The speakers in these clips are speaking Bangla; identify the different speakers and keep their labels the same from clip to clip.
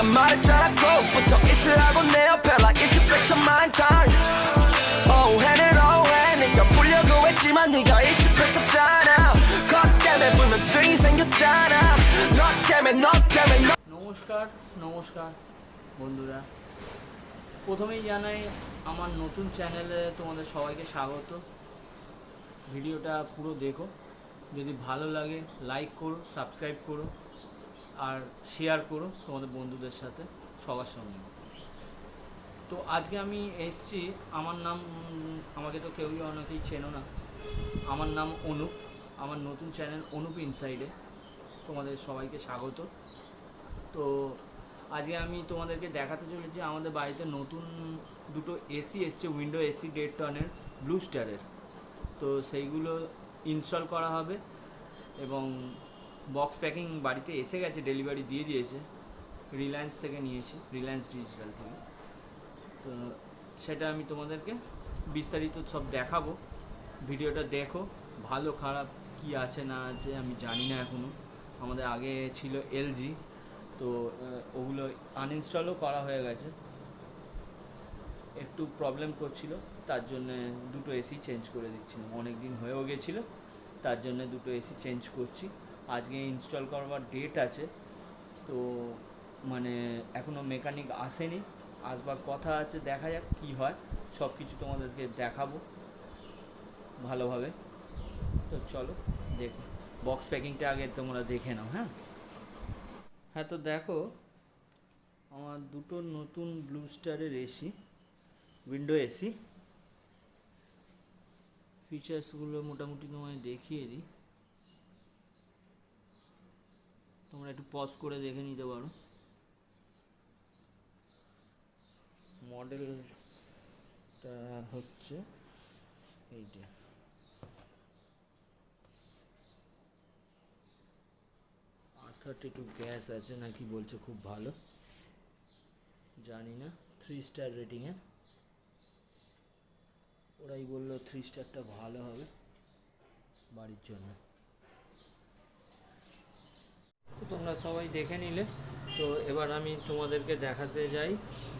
Speaker 1: 말했잖아 꼭 붙어 있으라고 내 옆에 like 20배 천만 times Oh hand it all 해 네가 보려고 했지만 네가 20배 썼잖아 것 때문에 불면증이 생겼잖아 너 때문에
Speaker 2: নমস্কার বন্ধুরা, প্রথমেই জানাই আমার নতুন চ্যানেলে তোমাদের সবাইকে স্বাগত। ভিডিওটা পুরো দেখো, যদি ভালো লাগে লাইক করো, সাবস্ক্রাইব করো আর শেয়ার করো তোমাদের বন্ধুদের সাথে, সবার সঙ্গে। তো আজকে আমি এসেছি, আমার নাম, আমাকে তো কেউই অনেকেই চেনো না, আমার নাম অনুপ, আমার নতুন চ্যানেল অনুপ ইনসাইডে তোমাদের সবাইকে স্বাগত। তো আজকে আমি তোমাদেরকে দেখাতে চলেছি আমাদের বাড়িতে নতুন দুটো এসি এসছে, উইন্ডো এসি 1.5 টনের ব্লু স্টারের। তো সেইগুলো ইনস্টল করা হবে এবং বক্স প্যাকিং বাড়িতে এসে গেছে, ডেলিভারি দিয়ে দিয়েছে, রিলায়েন্স থেকে নিয়েছি, রিলায়েন্স ডিজিটাল থেকে। তো সেটা আমি তোমাদেরকে বিস্তারিত সব দেখাবো, ভিডিওটা দেখো। ভালো খারাপ কি আছে না আছে আমি জানি না এখনও, আমাদের আগে ছিল এলজি, তো ওগুলো আনইনস্টলও করা হয়ে গেছে, একটু প্রবলেম করছিল, তার জন্যে দুটো এসি চেঞ্জ করে দিচ্ছিলাম, অনেক দিন হয়েও গেছিলো, তার জন্য দুটো এসি চেঞ্জ করছি। আজকে ইনস্টল করবার ডেট আছে, তো মানে এখনও মেকানিক আসেনি, আসবার কথা আছে, দেখা যাক কী হয়, সব কিছু তোমাদেরকে দেখাবো ভালোভাবে। তো চলো দেখো, বক্স প্যাকিংটা আগে তোমরা দেখে নাও। হ্যাঁ, তো দেখো আমার দুটো নতুন ব্লু স্টারের এসি, উইন্ডো এসি। ফিচার্সগুলো মোটামুটি তোমায় দেখিয়ে দিই, তোমরা একটু পজ করে দেখে নিতে পারো। মডেলটা হচ্ছে এইটা, R32 গ্যাস আছে নাকি বলছে, খুব ভালো, জানি না। 3 স্টার রেটিংয়ে, ওরাই বললো 3 স্টারটা ভালো হবে বাড়ির জন্য। তোমরা সবাই দেখে নিলে, তো এবার আমি তোমাদেরকে দেখাতে যাই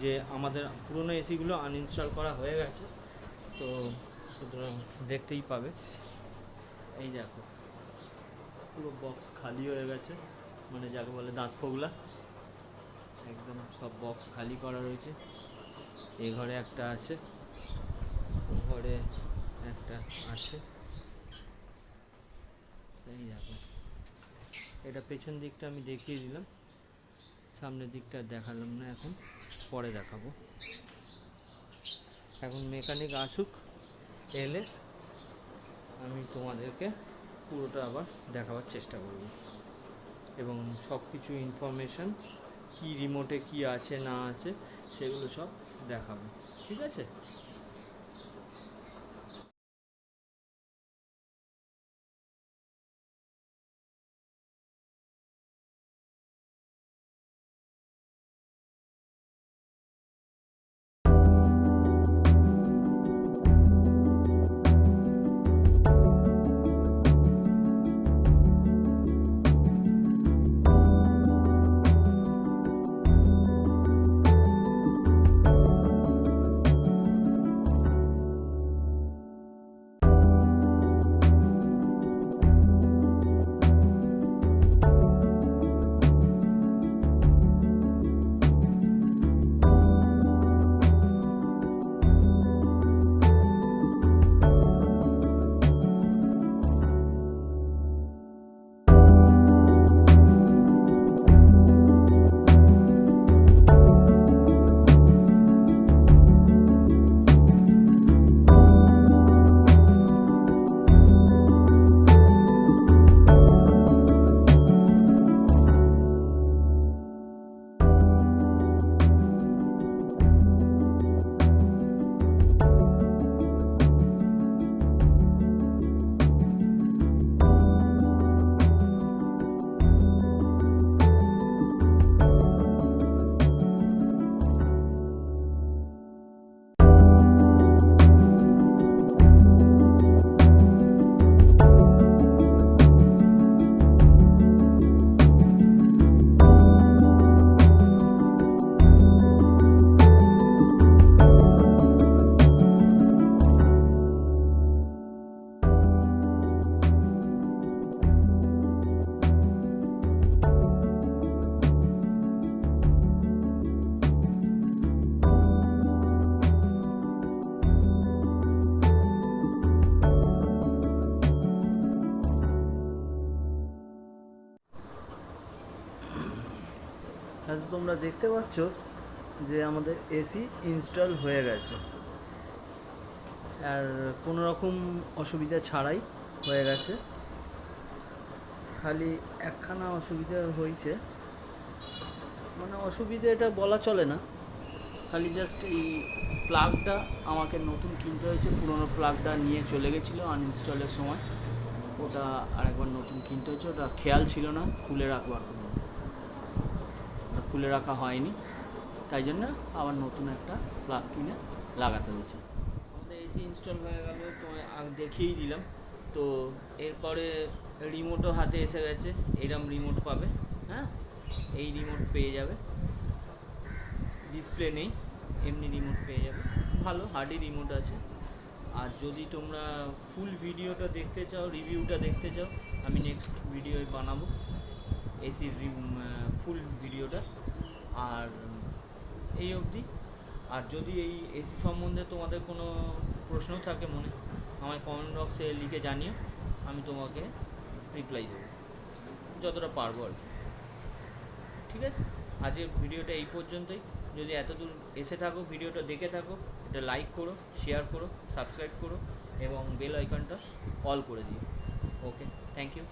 Speaker 2: যে আমাদের পুরনো এসিগুলো আনইনস্টল করা হয়ে গেছে, তো সুতরাং দেখতেই পাবে। এই দেখো পুরো বক্স খালি হয়ে গেছে, মানে যাকে বলে দাঁত ফোগলা, একদম সব বক্স খালি করা রয়েছে। এই ঘরে একটা আছে, ও ঘরে একটা আছে। এই দেখো, এটা পেছন দিকটা আমি দেখিয়ে দিলাম, সামনের দিকটা দেখালাম না, এখন পরে দেখাবো। এখন মেকানিক আসুক, এলে আমি তোমাদেরকে পুরোটা আবার দেখাবার চেষ্টা করব এবং সব কিছু ইনফরমেশান, কি রিমোটে কি আছে না আছে সেগুলো সব দেখাবো, ঠিক আছে? হয়তো তোমরা দেখতে পাচ্ছ যে আমাদের এসি ইনস্টল হয়ে গেছে, আর কোনো রকম অসুবিধা ছাড়াই হয়ে গেছে। খালি একখানা অসুবিধা হয়েছে, মানে অসুবিধা এটা বলা চলে না, খালি জাস্ট এই প্লাগটা আমাকে নতুন কিনতে হয়েছে। পুরোনো প্লাগটা নিয়ে চলে গেছিলো আনইনস্টলের সময়, ওটা আরেকবার নতুন কিনতে হয়েছে। ওটা খেয়াল ছিল না খুলে রাখবার, ওটা খুলে রাখা হয়নি, তাই জন্য আবার নতুন একটা প্লাগ কিনে লাগাতে হয়েছে। আমাদের এসি ইনস্টল হয়ে গেল, তোমায় দেখিয়েই দিলাম। তো এরপরে রিমোটও হাতে এসে গেছে, এরম রিমোট পাবে, হ্যাঁ এই রিমোট পেয়ে যাবে, ডিসপ্লে নেই, এমনি রিমোট পেয়ে যাবে, ভালো হার্ডি রিমোট আছে। আর যদি তোমরা ফুল ভিডিওটা দেখতে চাও, রিভিউটা দেখতে চাও, আমি নেক্সট ভিডিও বানাবো এসির ফুল ভিডিওটা। আর এই অবধি। আর যদি এই এসি সম্বন্ধে তোমাদের কোনো প্রশ্ন থাকে মনে, আমায় কমেন্ট বক্সে লিখে জানিও, আমি তোমাকে রিপ্লাই দেবো যতটা পারবো আর কি। ঠিক আছে, আজকের ভিডিওটা এই পর্যন্তই। যদি এতদূর এসে থাকো, ভিডিওটা দেখে থাকো, এটা লাইক করো, শেয়ার করো, সাবস্ক্রাইব করো এবং বেল আইকনটা অল করে দিও। ওকে, থ্যাংক ইউ।